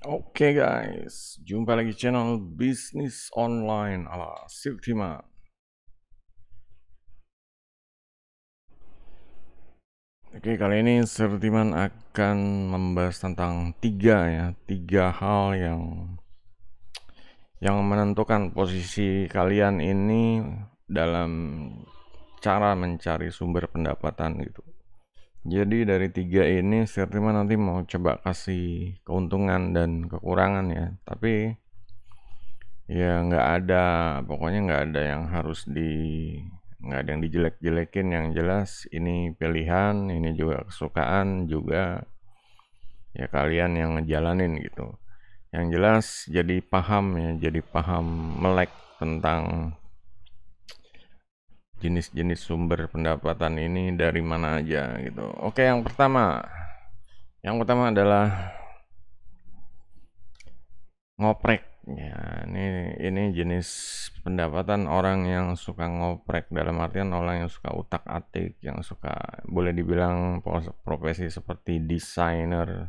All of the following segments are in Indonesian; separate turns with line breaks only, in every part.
Oke guys, jumpa lagi channel bisnis online ala Sirtiman. Oke, kali ini Sirtiman akan membahas tentang tiga hal yang menentukan posisi kalian ini dalam cara mencari sumber pendapatan gitu. Jadi dari tiga ini Sirtiman nanti mau coba kasih keuntungan dan kekurangan ya, tapi ya pokoknya nggak ada yang nggak ada yang dijelek-jelekin. Yang jelas ini pilihan, ini juga kesukaan, juga ya kalian yang ngejalanin gitu. Yang jelas jadi paham melek tentang jenis-jenis sumber pendapatan ini dari mana aja gitu. Oke, yang pertama adalah ngoprek. Ya, ini jenis pendapatan orang yang suka ngoprek, dalam artian orang yang suka utak-atik, yang suka boleh dibilang profesi seperti desainer,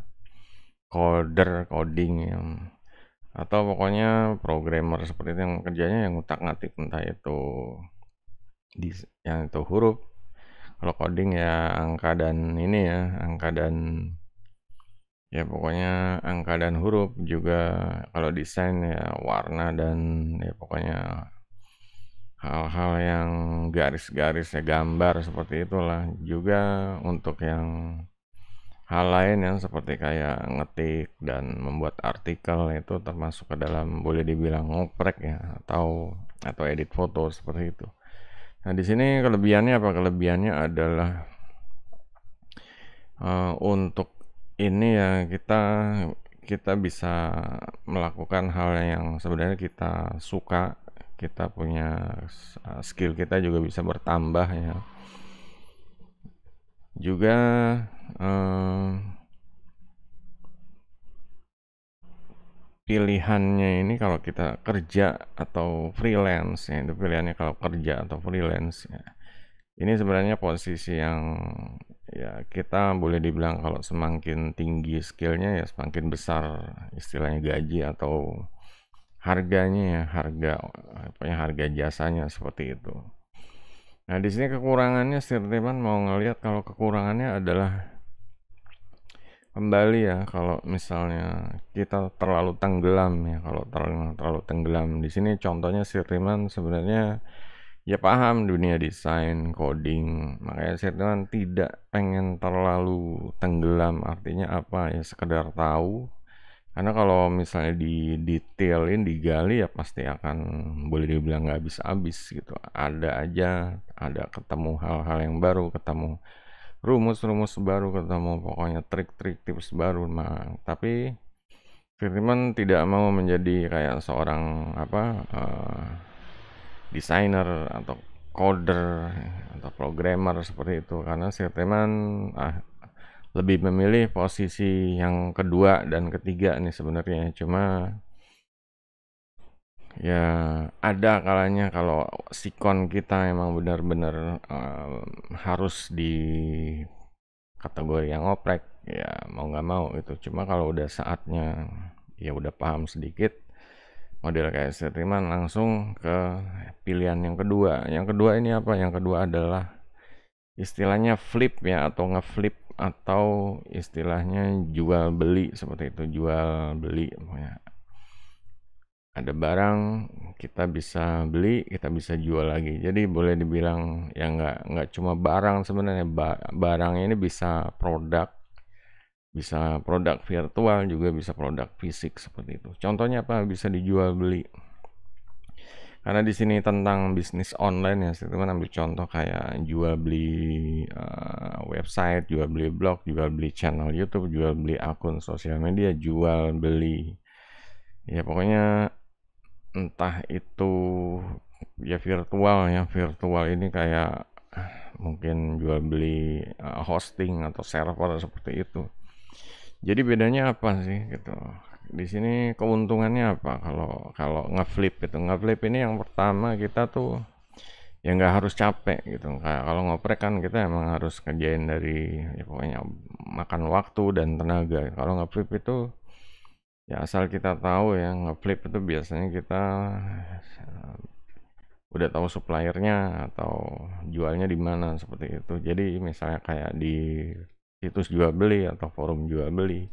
coder, coding yang atau pokoknya programmer seperti itu, yang kerjanya yang utak-atik, entah itu yang itu huruf, kalau coding ya angka dan ini ya, angka dan ya pokoknya angka dan huruf, juga kalau desain ya warna dan ya pokoknya hal-hal yang garis-garis ya, gambar seperti itulah. Juga untuk yang hal lain yang seperti kayak ngetik dan membuat artikel, itu termasuk ke dalam boleh dibilang ngoprek ya, atau edit foto seperti itu. Nah, di sini kelebihannya apa? Kelebihannya adalah untuk ini ya, kita bisa melakukan hal yang sebenarnya kita suka, kita punya skill, kita juga bisa bertambah ya. Juga eh, pilihannya ini kalau kita kerja atau freelance ya, itu pilihannya kalau kerja atau freelance ya. Ini sebenarnya posisi yang ya kita boleh dibilang kalau semakin tinggi skillnya ya semakin besar istilahnya gaji atau harganya ya, harga jasanya seperti itu. Nah, di sini kekurangannya Sirtiman mau ngelihat, kalau kekurangannya adalah kembali ya, kalau misalnya kita terlalu tenggelam ya, kalau terlalu tenggelam di sini contohnya Sirtiman sebenarnya ya paham dunia desain, coding, makanya Sirtiman tidak pengen terlalu tenggelam. Artinya apa ya, sekedar tahu. Karena kalau misalnya didetailin, digali ya pasti akan boleh dibilang nggak habis-habis gitu. Ada ketemu hal-hal yang baru, ketemu rumus-rumus baru, ketemu pokoknya trik-trik, tips baru. Nah, tapi Firman tidak mau menjadi kayak seorang desainer atau coder atau programmer seperti itu, karena Firman lebih memilih posisi yang kedua dan ketiga nih sebenarnya. Cuma ya ada kalanya kalau sikon kita emang benar-benar harus di kategori yang oprek, ya mau nggak mau itu. Cuma kalau udah saatnya ya udah paham sedikit model kayak Setiman, langsung ke pilihan yang kedua. Yang kedua ini apa? Yang kedua adalah istilahnya flip ya, atau ngeflip, atau istilahnya jual beli seperti itu, jual beli pokoknya. Ada barang kita bisa beli, kita bisa jual lagi. Jadi boleh dibilang ya nggak cuma barang sebenarnya. Barang ini bisa produk virtual, juga bisa produk fisik seperti itu. Contohnya apa? Bisa dijual beli. Karena di sini tentang bisnis online ya, saya teman ambil contoh kayak jual beli website, jual beli blog, jual beli channel YouTube, jual beli akun sosial media, jual beli ya pokoknya, entah itu ya virtual ini kayak mungkin jual beli hosting atau server seperti itu. Jadi bedanya apa sih gitu? Di sini keuntungannya apa? Kalau kalau ngeflip ini yang pertama, kita tuh ya nggak harus capek gitu. Kayak kalau ngoprek kan kita emang harus kerjain dari ya pokoknya makan waktu dan tenaga. Kalau ngeflip itu Ya asal kita tahu ya, ngeflip itu biasanya kita udah tahu suppliernya atau jualnya di mana seperti itu. Jadi misalnya kayak di situs jual beli atau forum jual beli,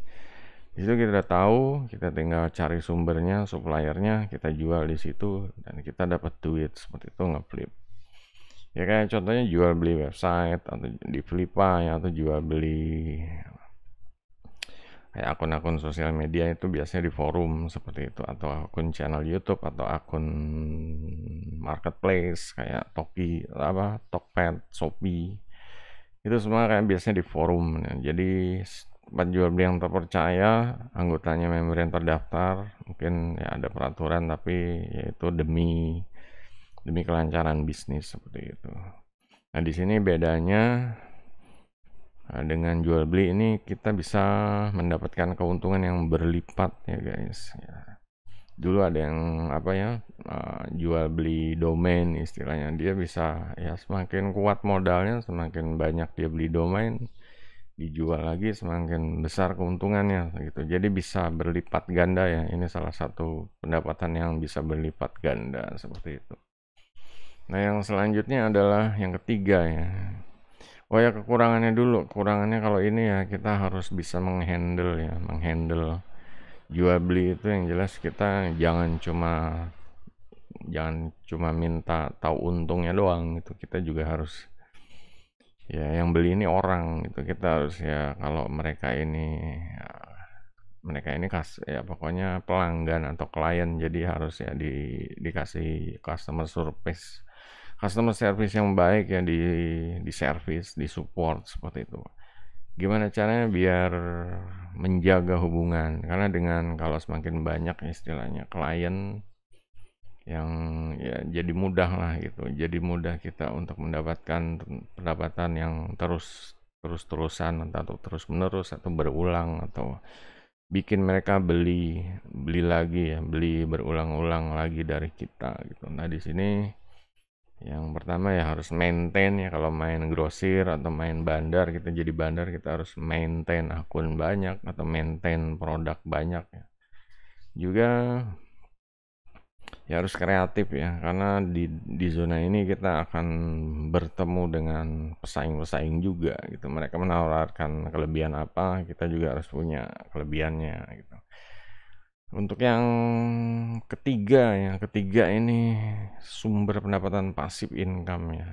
di situ kita udah tahu, kita tinggal cari sumbernya, suppliernya, kita jual di situ dan kita dapat duit seperti itu ngeflip. Ya kayak contohnya jual beli website atau di Flippa ya, atau jual beli kayak akun-akun sosial media itu biasanya di forum seperti itu, atau akun channel YouTube atau akun marketplace kayak Toki apa Tokped, Shopee. Itu semua kayak biasanya di forum ya. Jadi penjual beli yang terpercaya, anggotanya member yang terdaftar, mungkin ya ada peraturan tapi yaitu demi demi kelancaran bisnis seperti itu. Nah, di sini bedanya dengan jual beli ini kita bisa mendapatkan keuntungan yang berlipat ya guys. Ya. Dulu ada yang apa ya jual beli domain istilahnya, dia bisa ya semakin kuat modalnya, semakin banyak dia beli domain, dijual lagi semakin besar keuntungannya gitu. Jadi bisa berlipat ganda ya. Ini salah satu pendapatan yang bisa berlipat ganda seperti itu. Nah, yang selanjutnya adalah yang ketiga ya. Oh ya, kekurangannya dulu. Kekurangannya kalau ini ya kita harus bisa menghandle ya, menghandle jual beli itu yang jelas kita jangan cuma minta tahu untungnya doang gitu. Kita juga harus ya yang beli ini orang gitu. Kita harus ya kalau mereka ini ya pokoknya pelanggan atau klien, jadi harus ya dikasih customer service yang baik ya, di service, di support seperti itu. Gimana caranya biar menjaga hubungan? Karena kalau semakin banyak istilahnya klien yang ya jadi mudah lah gitu. Jadi mudah kita untuk mendapatkan pendapatan yang terus-terusan atau terus-menerus atau berulang, atau bikin mereka beli beli lagi ya, beli berulang-ulang lagi dari kita gitu. Nah, di sini yang pertama ya harus maintain ya, kalau main grosir atau main bandar, kita jadi bandar kita harus maintain akun banyak atau maintain produk banyak ya. Juga ya harus kreatif ya, karena di zona ini kita akan bertemu dengan pesaing-pesaing juga gitu. Mereka menawarkan kelebihan apa, kita juga harus punya kelebihannya gitu. Untuk yang ketiga ini sumber pendapatan pasif income ya.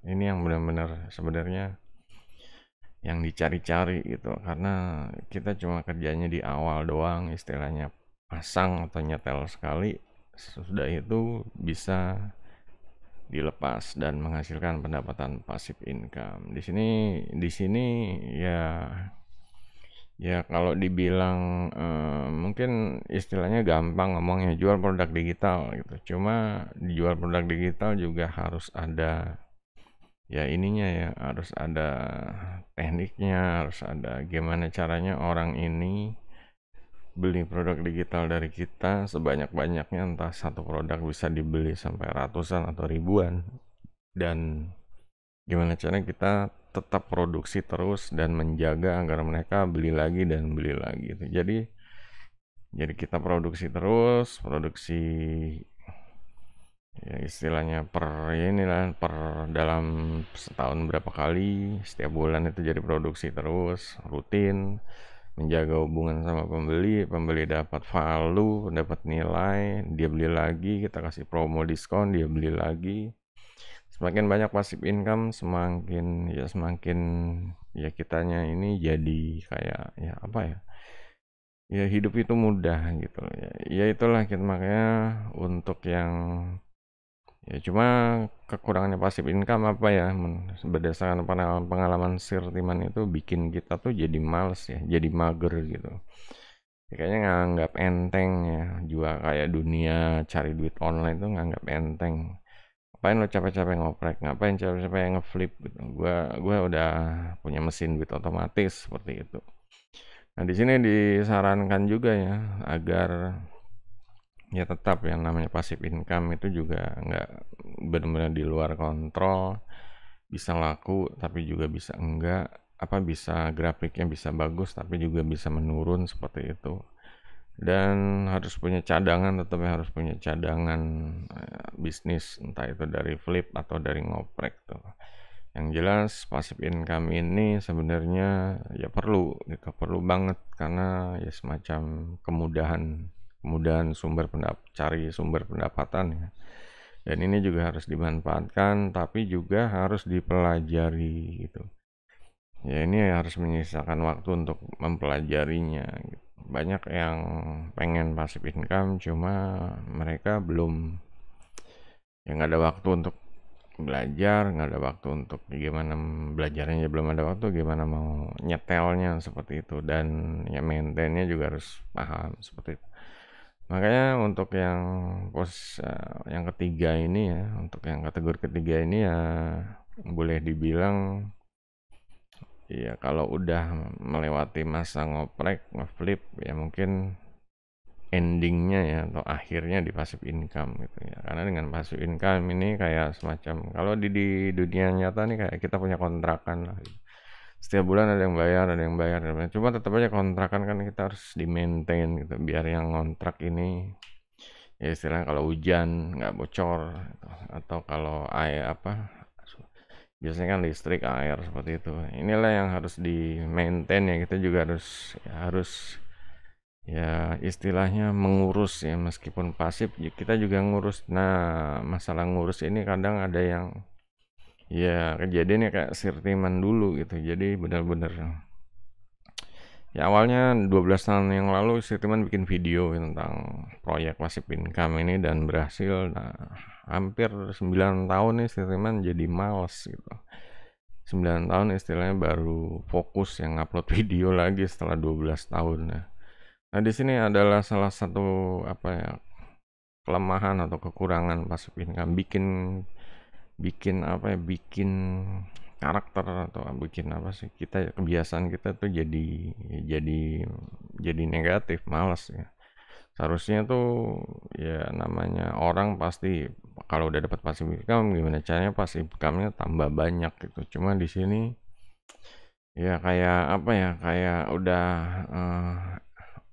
Ini yang benar-benar sebenarnya yang dicari-cari gitu, karena kita cuma kerjanya di awal doang istilahnya, pasang atau nyetel sekali, sesudah itu bisa dilepas dan menghasilkan pendapatan pasif income. Di sini ya kalau dibilang mungkin istilahnya gampang ngomongnya jual produk digital gitu. Cuma jual produk digital juga harus ada ya ininya ya, harus ada tekniknya, harus ada gimana caranya orang ini beli produk digital dari kita sebanyak-banyaknya, entah satu produk bisa dibeli sampai ratusan atau ribuan, dan gimana caranya kita tetap produksi terus dan menjaga agar mereka beli lagi dan beli lagi gitu. Jadi kita produksi terus, produksi ya istilahnya per dalam setahun berapa kali, setiap bulan itu jadi produksi terus, rutin, menjaga hubungan sama pembeli, pembeli dapat value, dapat nilai, dia beli lagi, kita kasih promo diskon, dia beli lagi. Semakin banyak passive income, semakin ya kitanya ini jadi kayak ya apa ya? Ya hidup itu mudah gitu ya. Ya itulah kita makanya untuk yang ya cuma kekurangannya passive income apa ya, berdasarkan pengalaman Sirtiman itu bikin kita tuh jadi males ya, jadi mager gitu. Ya, kayaknya nganggap enteng ya, jual kayak dunia cari duit online tuh nganggap enteng. Ngapain lo capek-capek ngoprek, ngapain capek-capek ngeflip gitu. Gua udah punya mesin duit otomatis seperti itu. Nah, di sini disarankan juga ya agar ya tetap yang namanya passive income itu juga nggak benar-benar di luar kontrol, bisa laku tapi juga bisa enggak, apa bisa grafiknya bisa bagus tapi juga bisa menurun seperti itu. dan harus punya cadangan, tetap harus punya cadangan bisnis, entah itu dari flip atau dari ngoprek tuh. Yang jelas passive income ini sebenarnya ya perlu gitu, perlu banget karena ya semacam kemudahan kemudahan cari sumber pendapatan ya. Dan ini juga harus dimanfaatkan tapi juga harus dipelajari gitu. Ya ini harus menyisakan waktu untuk mempelajarinya gitu. Banyak yang pengen passive income cuma mereka belum, ya nggak ada waktu untuk belajar, nggak ada waktu untuk gimana belajarnya, belum ada waktu gimana mau nyetelnya seperti itu, dan ya maintainnya juga harus paham seperti itu. Makanya untuk yang yang ketiga ini ya, untuk yang kategori ketiga ini ya boleh dibilang ya kalau udah melewati masa ngoprek, ngeflip ya mungkin endingnya ya atau akhirnya di passive income gitu ya. Karena dengan passive income ini kayak semacam kalau di dunia nyata nih kayak kita punya kontrakan lah gitu. Setiap bulan ada yang bayar, ada yang bayar, ada yang bayar. Cuma tetap aja kontrakan kan kita harus di maintain gitu biar yang kontrak ini ya istilahnya kalau hujan nggak bocor gitu. Atau kalau air apa, biasanya kan listrik, air seperti itu. Inilah yang harus di maintain ya, kita juga harus ya istilahnya mengurus ya, meskipun pasif ya kita juga ngurus. Nah, masalah ngurus ini kadang ada yang ya kejadiannya kayak Sirtiman dulu gitu. Jadi benar-benar ya awalnya 12 tahun yang lalu Sirtiman bikin video tentang proyek passive income ini dan berhasil. Nah, hampir 9 tahun nih Sirtiman jadi males gitu. 9 tahun istilahnya baru fokus yang upload video lagi setelah 12 tahun. Nah, di sini adalah salah satu apa ya, kelemahan atau kekurangan passive income, bikin bikin apa ya, bikin karakter atau bikin apa sih, kita kebiasaan kita tuh jadi jadi negatif, malas ya. Seharusnya tuh ya namanya orang pasti kalau udah dapat passive income gimana caranya passive income-nya tambah banyak gitu. Cuma di sini ya kayak apa ya, kayak udah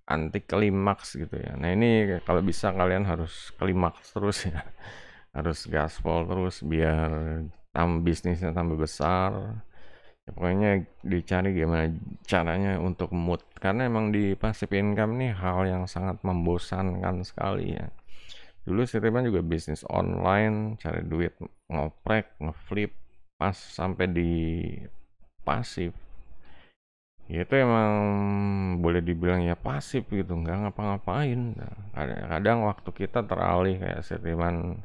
anti klimaks gitu ya. Nah ini kalau bisa kalian harus klimaks terus ya, harus gaspol terus biar bisnisnya tambah besar. Ya, pokoknya dicari gimana caranya untuk mood, karena emang di passive income nih hal yang sangat membosankan sekali ya. Dulu Setiman juga bisnis online, cari duit, ngoprek, ngeflip, pas sampai di pasif. Ya itu emang boleh dibilang ya pasif gitu, nggak ngapa-ngapain. Nah, kadang waktu kita teralih kayak Setiman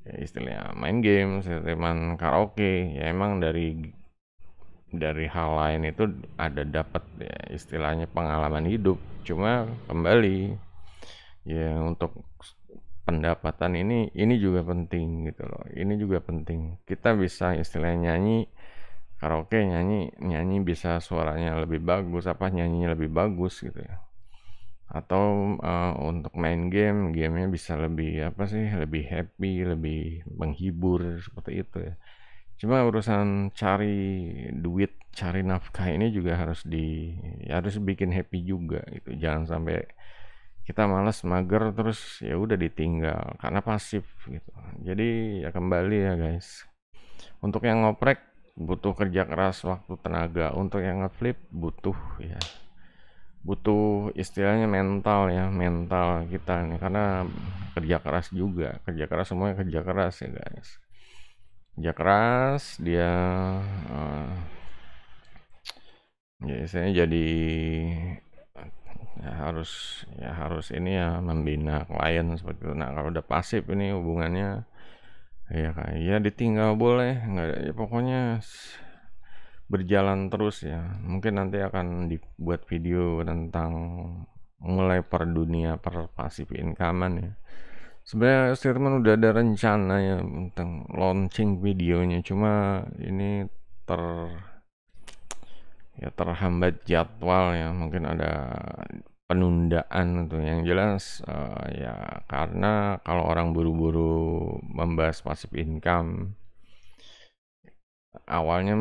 ya istilahnya main game, Setiman karaoke, ya emang dari hal lain itu ada dapat ya istilahnya pengalaman hidup. Cuma kembali ya untuk pendapatan ini juga penting gitu loh. Ini juga penting. Kita bisa istilahnya nyanyi karaoke, nyanyi nyanyi bisa suaranya lebih bagus, apa nyanyinya lebih bagus gitu ya. Atau untuk main gamenya bisa lebih apa sih, lebih happy, lebih menghibur seperti itu ya. Cuma urusan cari duit, cari nafkah ini juga harus bikin happy juga gitu. Jangan sampai kita malas, mager, terus ya udah ditinggal karena pasif gitu. Jadi ya kembali ya guys. Untuk yang ngoprek butuh kerja keras, waktu, tenaga. Untuk yang ngeflip butuh istilahnya mental ya, mental kita nih, karena kerja keras juga, kerja keras, semuanya kerja keras ya guys. Kerja keras dia eh, ya saya jadi ya harus ini ya membina klien seperti itu. Nah kalau udah pasif ini hubungannya ya kayak ya ditinggal boleh nggak ya, pokoknya berjalan terus ya. Mungkin nanti akan dibuat video tentang mulai per dunia per passive income ya. Sebenarnya statement udah ada rencana ya tentang launching videonya, cuma ini ter terhambat jadwal ya, mungkin ada penundaan tuh. Yang jelas ya karena kalau orang buru-buru membahas passive income, awalnya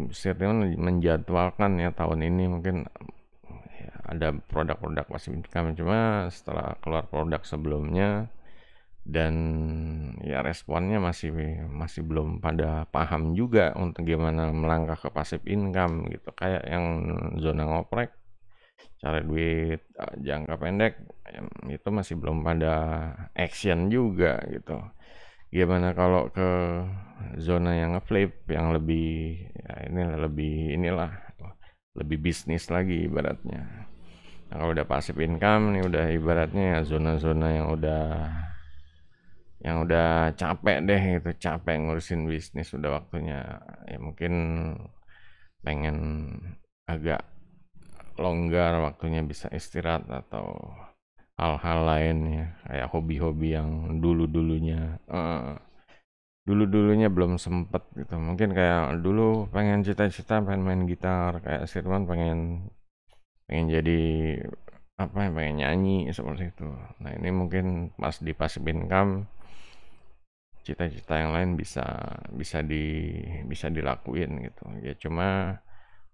Setiawan menjadwalkan ya tahun ini mungkin ya, ada produk-produk passive income, cuma setelah keluar produk sebelumnya dan ya responnya masih masih belum pada paham juga untuk gimana melangkah ke passive income gitu, kayak yang zona ngoprek, cari duit jangka pendek, itu masih belum pada action juga gitu. Gimana kalau ke zona yang ngeflip yang lebih ya ini lebih inilah lebih bisnis lagi ibaratnya. Nah, kalau udah passive income nih udah ibaratnya ya zona-zona yang udah capek deh gitu, capek ngurusin bisnis, udah waktunya ya mungkin pengen agak longgar, waktunya bisa istirahat atau hal-hal lain ya kayak hobi-hobi yang dulu-dulunya belum sempet gitu. Mungkin kayak dulu pengen cita-cita pengen main gitar, kayak Sirwan pengen pengen jadi apa ya, pengen nyanyi seperti itu. Nah ini mungkin pas di passive income cita-cita yang lain bisa bisa dilakuin gitu ya, cuma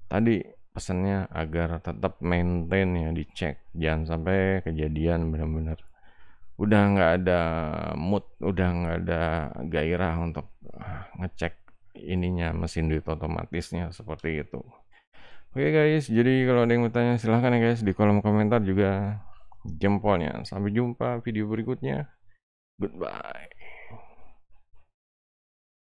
tadi pesannya agar tetap maintain ya, dicek jangan sampai kejadian benar-benar udah nggak ada mood, udah nggak ada gairah untuk ngecek ininya mesin duit otomatisnya seperti itu. Oke guys, jadi kalau ada yang mau tanya silahkan ya guys di kolom komentar juga jempolnya. Sampai jumpa video berikutnya. Goodbye.